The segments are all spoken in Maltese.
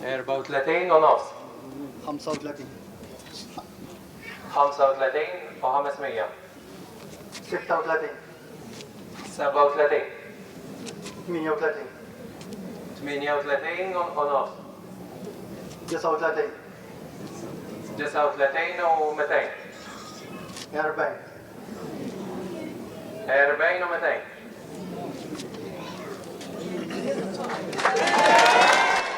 34 ونص. 35 35 و500. 36 37 38 38 ونص. 39 39 و200. 40 40 و200.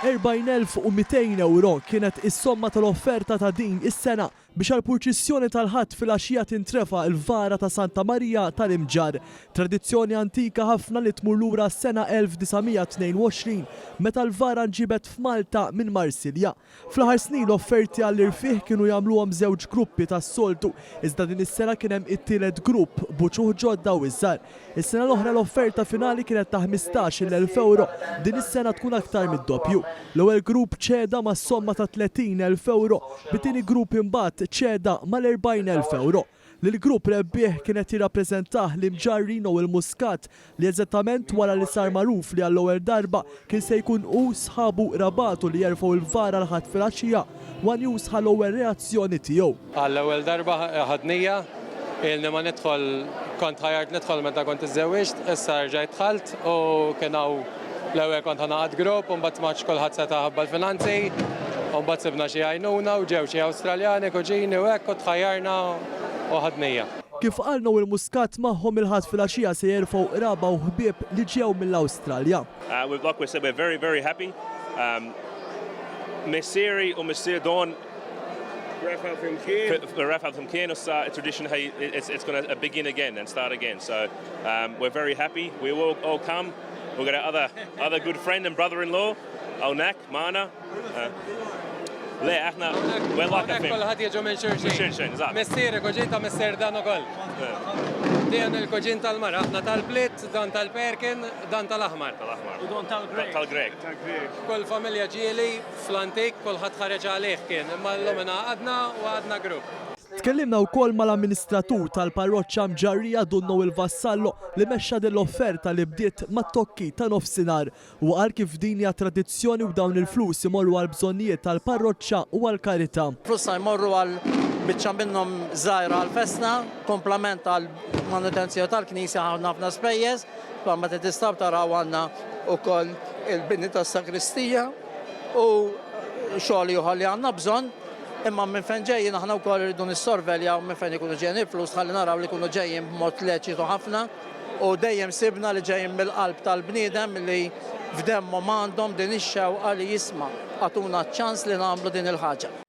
40,200 euro kienet is-somma tal-offerta ta' din is-sena biex għall-purċissjoni tal-ħadd fil-għaxija tintrefa l-vara ta' Santa Marija tal-Imġar. Tradizzjoni antika ħafna li tmur lura s-sena 1922 meta l-vara nġibet f'Malta minn Marsilja. Fl-aħħar snin l-offerti għall-irfieħ kienu jagħmluhom żewġ gruppi tas-soltu, iżda din is-sena kien hemm it-tielet grupp buċuħ ġodda u iżgħar. Is-sena l-oħra l-offerta finali kienet ta' 15,000 euro, din is-sena tkun aktar mid-doppju. L-ewwel grupp ċeda ma' somma ta' 30,000 euro, bit-tieni grupp imbagħad ċeda mal-40,000 euro. L-grupp rebbieħ kienet jirrappreżentah l-Imġarrin u l-Muscat li eżattament wara li sar magħruf li għall-ewwel darba kien se jkun hu sħabu Rabatu li jerfgħu l-vara l-ħadd fil-għaxija wan jus ħall-ewwel reazzjoni tiegħu. Għall-ewwel darba ħadnija ilni ma nidħol kont ħajart nidħol meta kont iżżewwiġt, issa rġajt dħalt u kien hawn l-ewwel kont ħanaqad grupp u mbagħad maċ kulħadd seta' ħabba l-finanzi. Mbagħad sibna xi għajnuna u ġew xi Awstraljani kuġini u hekk u tħajjarna u ħadnija. Kif qalna u l-Muscat magħhom il-ħadd fil-għaxija se jerfgħu raba u ħbieb li ġew mill-Awstralja. Like we said, we're very, very happy. Messiri u Messir Dawn Rafal from Cairn, it's a tradition, it's going to begin again and start again. So we're very happy. We will all come. We've got our other good friend and brother-in-law, Alnak, Mana. Le, aħna, we're like a family. Kulħadd jiġu minn xulxin. Missier, kuġin ta' Missier dan ukoll. Din il-kuġin tal-mara, aħna tal-Blit, dan tal-Perkin, dan tal-Aħmar. U don tal-Grek. Kull familja ġieli fl-antik kulħadd ħareġ għalih kien, imma l-lum għadna u għadna grupp. Tkellimna wkoll mal-amministratur tal-parroċċa Mġarrija Dunno il-Vassallo li mexxa din l-offerta li bdiet mat-tokki ta' nofsinhar u qal kif din hija tradizzjoni u dawn il-flus imorru għal bżonnijiet tal-parroċċa u għall-karità. Flus jmorru għal biċċa minnhom żgħira għall-festna, komplement għal manutenzjoni tal-Knisja ħafna spejjeż, ma tistgħu taraw għandna wkoll il-bini tas-sakristija u xogħol ieħor li għandna bżonn. Imma minn fejn ġejjin aħna wkoll irridu nissorveljaw minn fejn ikunu ġejjin il-flus ħalli naraw li jkunu ġejjin b'mod leċitu ħafna u dejjem sibna li ġejjin mill-qalb tal-bniedem li f'demmhom għandhom din ix-xewqa li jisma' għatuna ċ-ċans li nagħmlu din il-ħaġa.